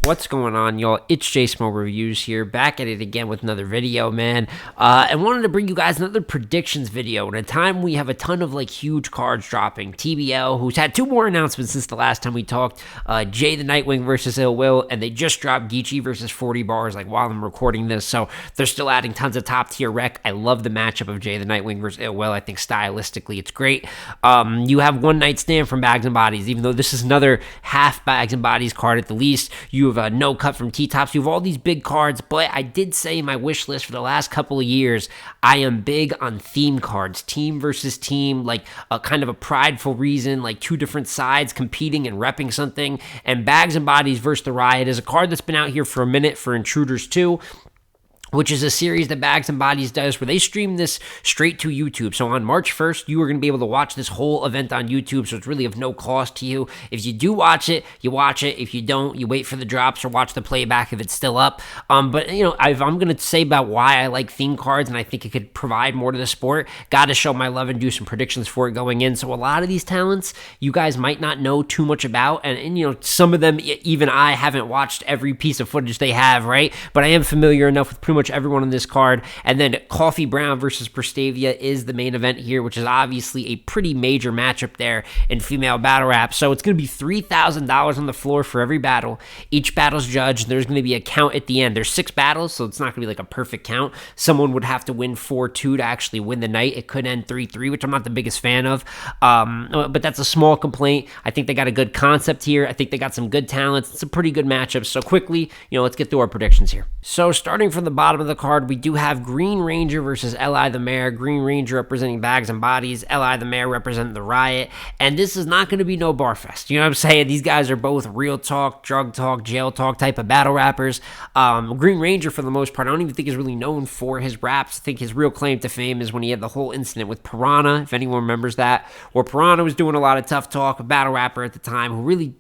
What's going on, y'all? It's JSmo Reviews here, back at it again with another video, man. And wanted to bring you guys another predictions video. At a time we have a ton of huge cards dropping. TBL, who's had 2 more announcements since the last time we talked. Jay the Nightwing versus Ill Will, and they just dropped Geechee versus 40 Bars while I'm recording this. So they're still adding tons of top tier rec. I love the matchup of Jay the Nightwing versus Ill Will. I think stylistically it's great. You have One Night Stand from Bags and Bodies, even though this is another half Bags and Bodies card at the least. You have No Cut from T-Tops. You have all these big cards, but I did say in my wish list for the last couple of years, I am big on theme cards, team versus team, like a kind of a prideful reason, like 2 different sides competing and repping something. And Bags and Bodies versus the Riot is a card that's been out here for a minute for Intruders 2, which is a series that Bags and Bodies does where they stream this straight to YouTube. So on March 1st, you are going to be able to watch this whole event on YouTube, so it's really of no cost to you. If you do watch it, you watch it. If you don't, you wait for the drops or watch the playback if it's still up. But, I'm going to say about why I like theme cards and I think it could provide more to the sport. Got to show my love and do some predictions for it going in. So a lot of these talents, you guys might not know too much about, and some of them, even I haven't watched every piece of footage they have, right? But I am familiar enough with pretty much everyone on this card. And then Coffee Brown versus Pristavia is the main event here, which is obviously a pretty major matchup there in female battle rap. So it's going to be $3,000 on the floor for every battle. Each battle's judged. There's going to be a count at the end. There's 6 battles, so it's not going to be like a perfect count. Someone would have to win 4-2 to actually win the night. It could end 3-3, which I'm not the biggest fan of. But that's a small complaint. I think they got a good concept here. I think they got some good talents. It's a pretty good matchup. So quickly, let's get through our predictions here. So starting from the bottom of the card, we do have Green Ranger versus Li the Mayor. Green Ranger representing Bags and Bodies, Li the Mayor representing the Riot. And this is not going to be no bar fest. You know what I'm saying? These guys are both real talk, drug talk, jail talk type of battle rappers. Green Ranger, for the most part, I don't even think is really known for his raps. I think his real claim to fame is when he had the whole incident with Piranha, if anyone remembers that, where Piranha was doing a lot of tough talk, a battle rapper at the time who really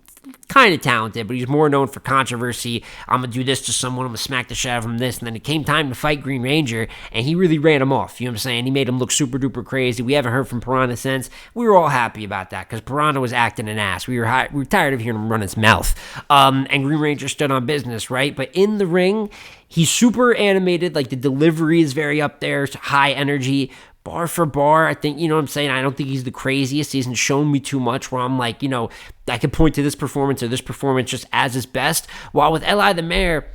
kind of talented, but he's more known for controversy. I'm going to do this to someone, I'm going to smack the shit out of him this, and then it came time to fight Green Ranger, and he really ran him off, you know what I'm saying? He made him look super duper crazy. We haven't heard from Piranha since. We were all happy about that, because Piranha was acting an ass. We were tired of hearing him run his mouth. And Green Ranger stood on business, right? But in the ring, he's super animated, the delivery is very up there, high energy. Bar for bar, I think, you know what I'm saying? I don't think he's the craziest. He hasn't shown me too much where I'm like, I could point to this performance or this performance just as his best. While with Li the Mayor,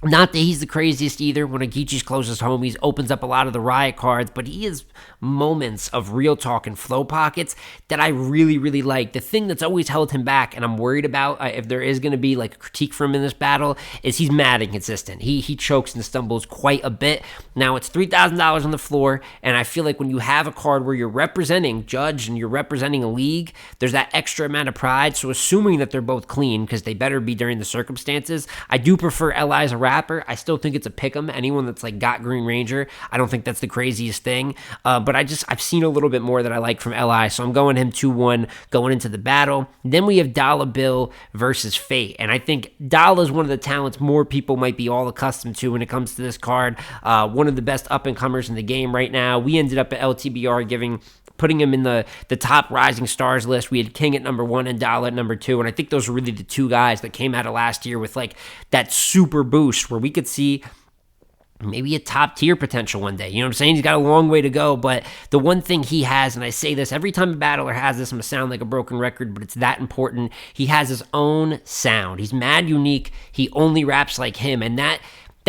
not that he's the craziest either. One of Geechee's closest homies, opens up a lot of the Riot cards, but he has moments of real talk and flow pockets that I really, really like. The thing that's always held him back, and I'm worried about if there is going to be a critique for him in this battle, is he's mad inconsistent. He chokes and stumbles quite a bit. Now, it's $3,000 on the floor, and I feel like when you have a card where you're representing Judge and you're representing a league, there's that extra amount of pride. So assuming that they're both clean, because they better be during the circumstances, I do prefer Li as a rapper. I still think it's a pick'em. Anyone that's got Green Ranger, I don't think that's the craziest thing. But I've seen a little bit more that I like from Li, so I'm going him 2-1 going into the battle. Then we have Dolla Bill versus Fate, and I think Dolla is one of the talents more people might be all accustomed to when it comes to this card. One of the best up-and-comers in the game right now. We ended up at LTBR putting him in the top rising stars list. We had King at number 1 and Dolla at number 2, and I think those were really the 2 guys that came out of last year with that super boost where we could see maybe a top tier potential one day. You know what I'm saying? He's got a long way to go, but the one thing he has, and I say this every time a battler has this, I'm going to sound like a broken record, but it's that important. He has his own sound. He's mad unique. He only raps like him, and that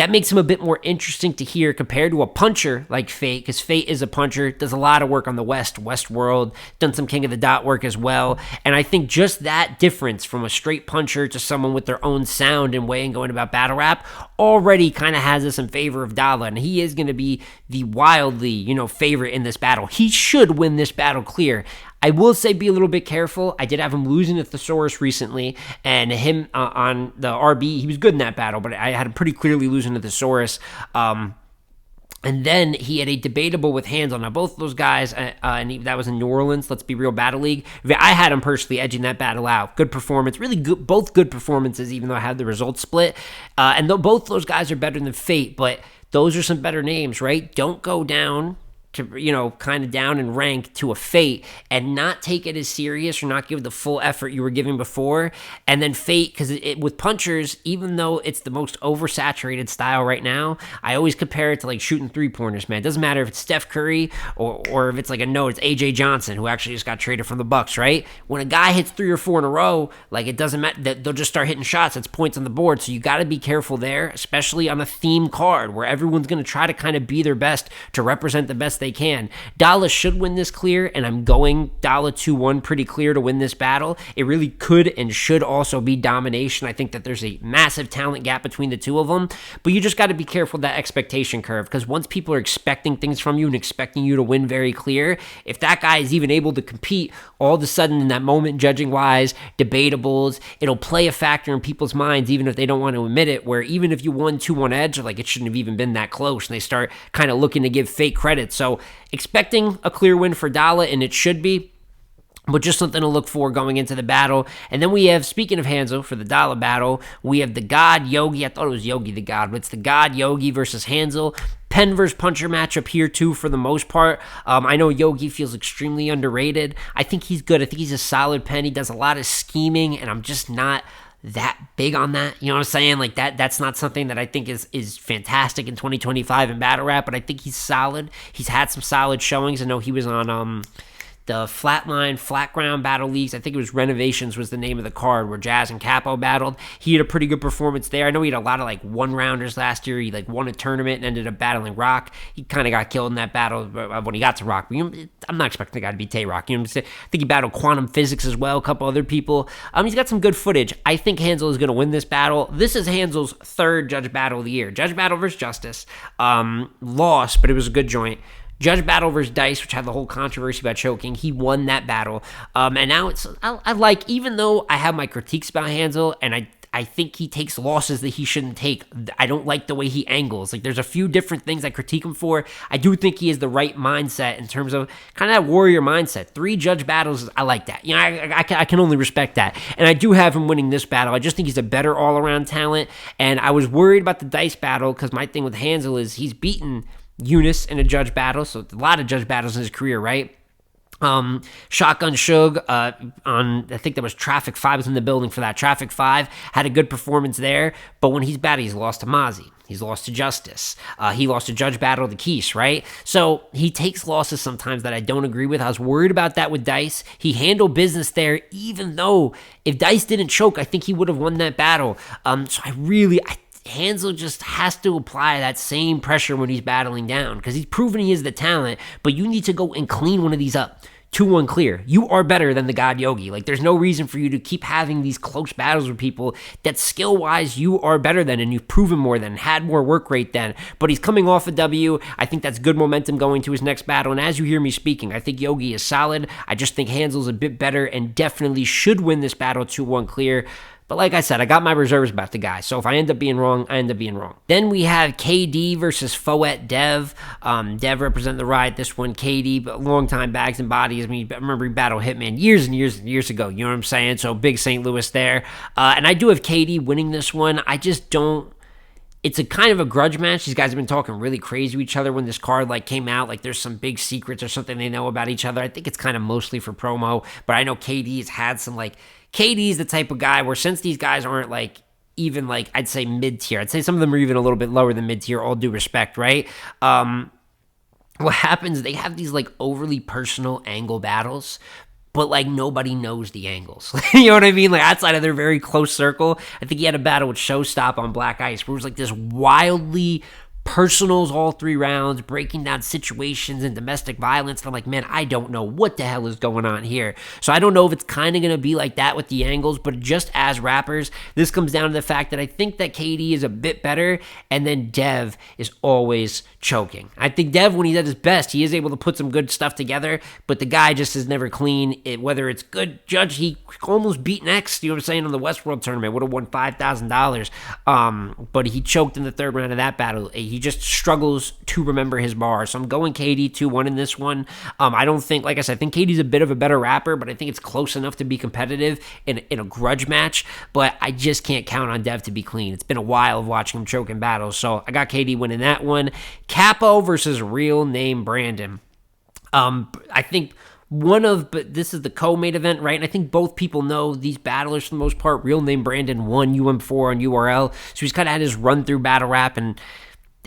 makes him a bit more interesting to hear compared to a puncher like Fate, because Fate is a puncher, does a lot of work on the Westworld, done some King of the Dot work as well, and I think just that difference from a straight puncher to someone with their own sound and way and going about battle rap already kind of has us in favor of Dolla, and he is going to be the wildly, favorite in this battle. He should win this battle clear. I will say be a little bit careful. I did have him losing to Thesaurus recently, and him on the RB, he was good in that battle, but I had him pretty clearly losing to Thesaurus. And then he had a debatable with Hansel. Now, both of those guys, and that was in New Orleans, let's be real, Battle League. I had him personally edging that battle out. Good performance, really good, both good performances, even though I had the results split. And though both those guys are better than Fate, but those are some better names, right? Don't go down to, kind of down in rank to a Fate and not take it as serious or not give the full effort you were giving before. And then Fate, because with punchers, even though it's the most oversaturated style right now, I always compare it to like shooting 3-pointers, man. It doesn't matter if it's Steph Curry or if it's like it's AJ Johnson, who actually just got traded from the Bucks, right? When a guy hits 3 or 4 in a row, like it doesn't matter, they'll just start hitting shots. It's points on the board. So you got to be careful there, especially on a theme card where everyone's going to try to kind of be their best to represent the best they can. Dolla should win this clear, and I'm going Dolla 2-1 pretty clear to win this battle. It really could and should also be domination. I think that there's a massive talent gap between the two of them, but you just got to be careful of that expectation curve, because once people are expecting things from you and expecting you to win very clear, if that guy is even able to compete, all of a sudden in that moment, judging wise, debatables, it'll play a factor in people's minds even if they don't want to admit it, where even if you won 2-1 edge, like it shouldn't have even been that close, and they start kind of looking to give Fate credit. So expecting a clear win for Dolla, and it should be, but just something to look for going into the battle. And then we have, speaking of Hansel, for the Dolla battle, we have the God Yogi. I thought it was Yogi the God, but it's the God Yogi versus Hansel. Pen versus puncher matchup here too, for the most part. I know Yogi feels extremely underrated. I think he's good. I think he's a solid pen. He does a lot of scheming, and I'm just not that big on that. You know what I'm saying? Like that's not something that I think is fantastic in 2025 in battle rap, but I think he's solid. He's had some solid showings. I know he was on the Flatline, Flat Ground Battle Leagues. I think it was Renovations was the name of the card where Jazz and Capo battled. He had a pretty good performance there. I know he had a lot of like one-rounders last year. He like won a tournament and ended up battling Rock. He kind of got killed in that battle when he got to Rock. But, I'm not expecting the guy to be Tay-Rock. I think he battled Quantum Physics as well, a couple other people. He's got some good footage. I think Hansel is going to win this battle. This is Hansel's third Judge Battle of the year. Judge Battle versus Justice. Lost, but it was a good joint. Judge Battle versus Dice, which had the whole controversy about choking, he won that battle. And now I like, even though I have my critiques about Hansel, and I think he takes losses that he shouldn't take, I don't like the way he angles. Like, there's a few different things I critique him for. I do think he has the right mindset in terms of kind of that warrior mindset. 3 judge battles, I like that. I can only respect that. And I do have him winning this battle. I just think he's a better all-around talent. And I was worried about the Dice battle, because my thing with Hansel is he's beaten Eunice in a judge battle, so a lot of judge battles in his career, right? Shotgun Suge on, I think that was Traffic 5 was in the building for that. Traffic 5 had a good performance there, but when he's battled, he's lost to Mozzie. He's lost to Justice. He lost a judge battle to Keese, right? So he takes losses sometimes that I don't agree with. I was worried about that with Dice. He handled business there, even though if Dice didn't choke, I think he would have won that battle. So Hansel just has to apply that same pressure when he's battling down, because he's proven he is the talent, but you need to go and clean one of these up. 2-1 clear. You are better than the God Yogi. Like, there's no reason for you to keep having these close battles with people that skill-wise you are better than, and you've proven more than, had more work rate than. But he's coming off a W. I think that's good momentum going to his next battle. And as you hear me speaking, I think Yogi is solid. I just think Hansel's a bit better and definitely should win this battle 2-1 clear. But like I said, I got my reserves about the guy. So if I end up being wrong, I end up being wrong. Then we have KD versus Foet Dev. Dev representing the Riot. This one, KD, but long time bags and bodies. I mean, I remember he battled Hitman years and years and years ago. You know what I'm saying? So big St. Louis there. And I do have KD winning this one. I just don't. It's a kind of a grudge match. These guys have been talking really crazy to each other when this card came out. Like, there's some big secrets or something they know about each other. I think it's kind of mostly for promo. But I know KD's had some KD's the type of guy where, since these guys aren't even I'd say mid-tier, I'd say some of them are even a little bit lower than mid-tier, all due respect, right? What happens, they have these overly personal angle battles, but nobody knows the angles. You know what I mean? Outside of their very close circle. I think he had a battle with Showstop on Black Ice where it was this wildly personals all 3 rounds, breaking down situations and domestic violence. And I'm like, man, I don't know what the hell is going on here. So I don't know if it's kind of going to be like that with the angles, but just as rappers, this comes down to the fact that I think that KD is a bit better, and then Dev is always choking. I think Dev, when he's at his best, he is able to put some good stuff together, but the guy just is never clean. Whether it's good judge, he almost beat Next, you know what I'm saying, on the Westworld tournament, would have won $5,000, but he choked in the 3rd round of that battle. He just struggles to remember his bar. So I'm going Katie 2-1 in this one. I don't think, like I said, I think Katie's a bit of a better rapper, but I think it's close enough to be competitive in a grudge match. But I just can't count on Dev to be clean. It's been a while of watching him choke in battles. So I got Katie winning that one. Capo versus Real Name Brandon. I think but this is the co-main event, right? And I think both people know these battlers for the most part. Real Name Brandon won UM4 on URL, so he's kind of had his run through battle rap, and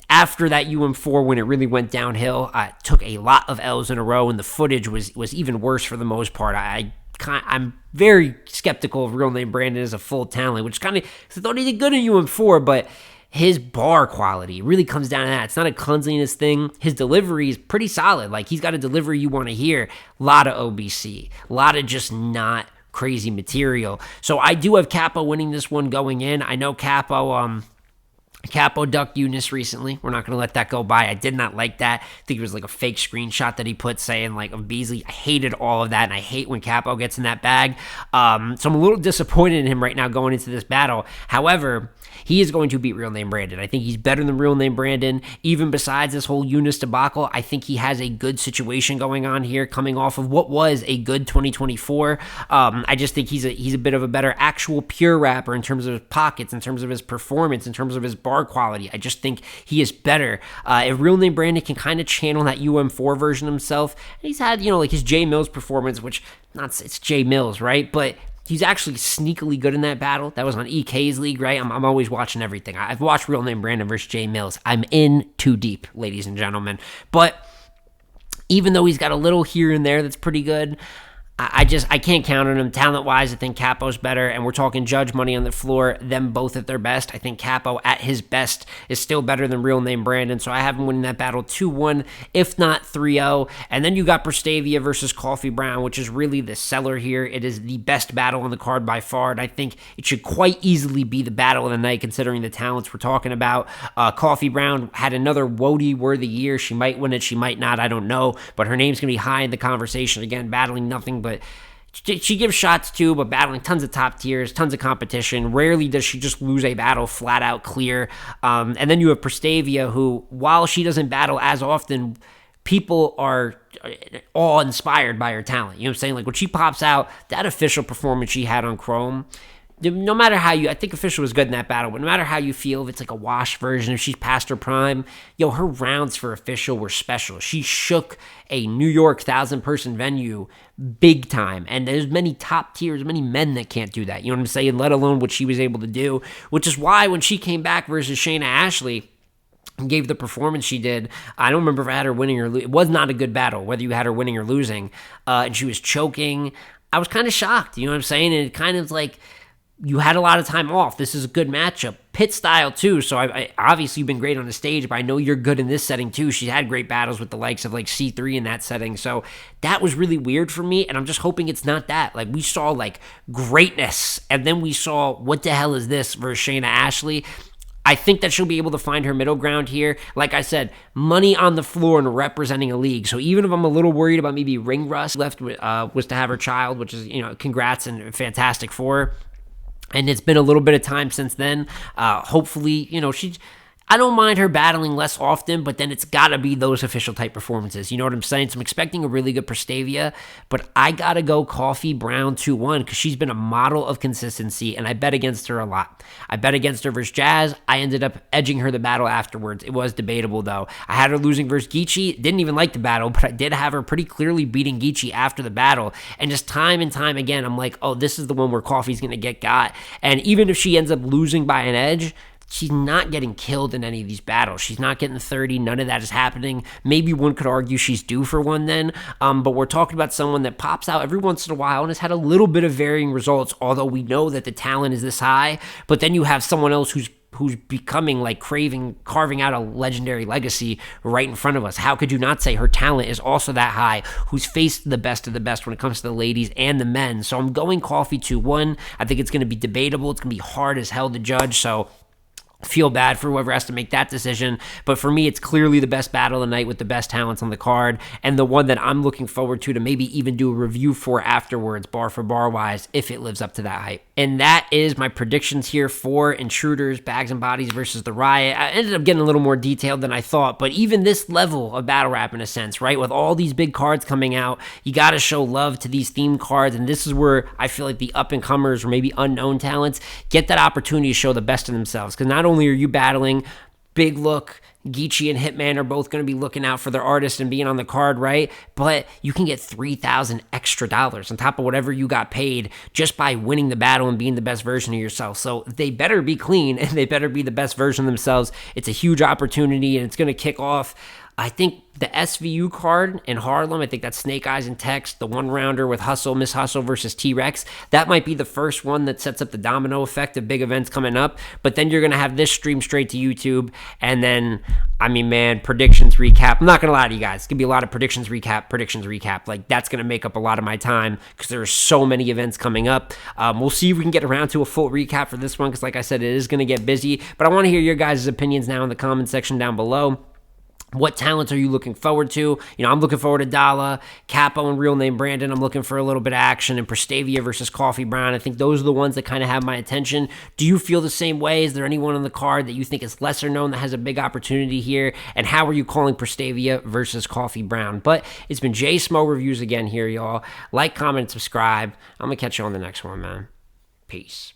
after that UM4, when it really went downhill, took a lot of L's in a row, and the footage was even worse for the most part. I'm very skeptical of Real Name Brandon as a full talent, which kind of, I thought he did good in UM4, but his bar quality really comes down to that. It's not a cleanliness thing. His delivery is pretty solid. Like, he's got a delivery you want to hear. A lot of OBC. A lot of just not crazy material. So I do have Capo winning this one going in. I know Capo ducked Eunice recently. We're not going to let that go by. I did not like that. I think it was like a fake screenshot that he put saying like of Beasley. I hated all of that, and I hate when Capo gets in that bag. So I'm a little disappointed in him right now going into this battle. However, he is going to beat Real Name Brandon. I think he's better than Real Name Brandon. Even besides this whole Eunice debacle, I think he has a good situation going on here, coming off of what was a good 2024. I just think he's a bit of a better actual pure rapper in terms of his pockets, in terms of his performance, in terms of his bar quality. I just think he is better. If Real Name Brandon can kind of channel that UM4 version himself, he's had, like his J Mills performance, which it's J Mills, right? But he's actually sneakily good in that battle. That was on EK's league, right? I'm always watching everything. I've watched Real Name Brandon versus J Mills. I'm in too deep, ladies and gentlemen. But even though he's got a little here and there that's pretty good, I can't count on him. Talent-wise, I think Capo's better, and we're talking judge money on the floor, them both at their best. I think Capo at his best is still better than Real Name Brandon, so I have him winning that battle 2-1, if not 3-0. And then you got Pristavia versus Coffee Brown, which is really the seller here. It is the best battle on the card by far, and I think it should quite easily be the battle of the night, considering the talents we're talking about. Coffee Brown had another Wody-worthy year. She might win it, she might not, I don't know, but her name's going to be high in the conversation. Again, battling nothing but she gives shots too, but battling tons of top tiers, tons of competition. Rarely does she just lose a battle flat out clear. And then you have Pristavia, who, while she doesn't battle as often, people are awe-inspired by her talent. You know what I'm saying? Like, when she pops out, that official performance she had on Chrome, no matter how I think official was good in that battle, but no matter how you feel, if it's like a wash version, if she's past her prime, her rounds for official were special. She shook a New York 1,000-person venue big time, and there's many top tiers, many men that can't do that. You know what I'm saying? Let alone what she was able to do, which is why when she came back versus Shayna Ashley and gave the performance she did, I don't remember if I had her winning or losing. It was not a good battle, whether you had her winning or losing, and she was choking. I was kind of shocked, you know what I'm saying? And it kind of like, you had a lot of time off. This is a good matchup. Pit style, too. So, I obviously, you've been great on the stage, but I know you're good in this setting, too. She had great battles with the likes of, like, C3 in that setting. So, that was really weird for me, and I'm just hoping it's not that. Like, we saw, like, greatness, and then we saw, what the hell is this versus Shayna Ashley. I think that she'll be able to find her middle ground here. Like I said, money on the floor and representing a league. So even if I'm a little worried about maybe ring rust, left was to have her child, which is, congrats and fantastic for her. And it's been a little bit of time since then. Hopefully, I don't mind her battling less often, but then it's got to be those official type performances. You know what I'm saying? So I'm expecting a really good Pristavia, but I got to go Coffee Brown 2-1 because she's been a model of consistency, and I bet against her a lot. I bet against her versus Jazz. I ended up edging her the battle afterwards. It was debatable, though. I had her losing versus Geechee. Didn't even like the battle, but I did have her pretty clearly beating Geechee after the battle. And just time and time again, I'm like, oh, this is the one where Coffee's going to get got. And even if she ends up losing by an edge, she's not getting killed in any of these battles. She's not getting 30. None of that is happening. Maybe one could argue she's due for one then, but we're talking about someone that pops out every once in a while and has had a little bit of varying results, although we know that the talent is this high. But then you have someone else who's becoming like carving out a legendary legacy right in front of us. How could you not say her talent is also that high, who's faced the best of the best when it comes to the ladies and the men? So I'm going Coffee 2-1. I think it's going to be debatable. It's going to be hard as hell to judge, so feel bad for whoever has to make that decision, but for me, it's clearly the best battle of the night with the best talents on the card, and the one that I'm looking forward to maybe even do a review for afterwards, bar for bar wise, if it lives up to that hype. And that is my predictions here for Intruders, Bags and Bodies versus the Riot. I ended up getting a little more detailed than I thought, but even this level of battle rap in a sense, right? With all these big cards coming out, you got to show love to these themed cards, and this is where I feel like the up-and-comers or maybe unknown talents get that opportunity to show the best of themselves, because not only are you battling Big Look, Geechee and Hitman are both going to be looking out for their artist and being on the card, right? But you can get $3,000 extra on top of whatever you got paid just by winning the battle and being the best version of yourself. So they better be clean and they better be the best version of themselves. It's a huge opportunity, and it's going to kick off, I think, the SVU card in Harlem. I think that's Snake Eyes and Text, the one-rounder with Hustle, Miss Hustle versus T-Rex. That might be the first one that sets up the domino effect of big events coming up. But then you're going to have this stream straight to YouTube. And then, I mean, man, predictions recap. I'm not going to lie to you guys. It's going to be a lot of predictions recap. Like, that's going to make up a lot of my time because there's so many events coming up. We'll see if we can get around to a full recap for this one because, like I said, it is going to get busy. But I want to hear your guys' opinions now in the comment section down below. What talents are you looking forward to? You know, I'm looking forward to Dolla, Capo, and Real Name Brandon. I'm looking for a little bit of action, and Pristavia versus Coffee Brown. I think those are the ones that kind of have my attention. Do you feel the same way? Is there anyone on the card that you think is lesser known that has a big opportunity here? And how are you calling Pristavia versus Coffee Brown? But it's been J Smo Reviews again here, y'all. Like, comment, and subscribe. I'm going to catch you on the next one, man. Peace.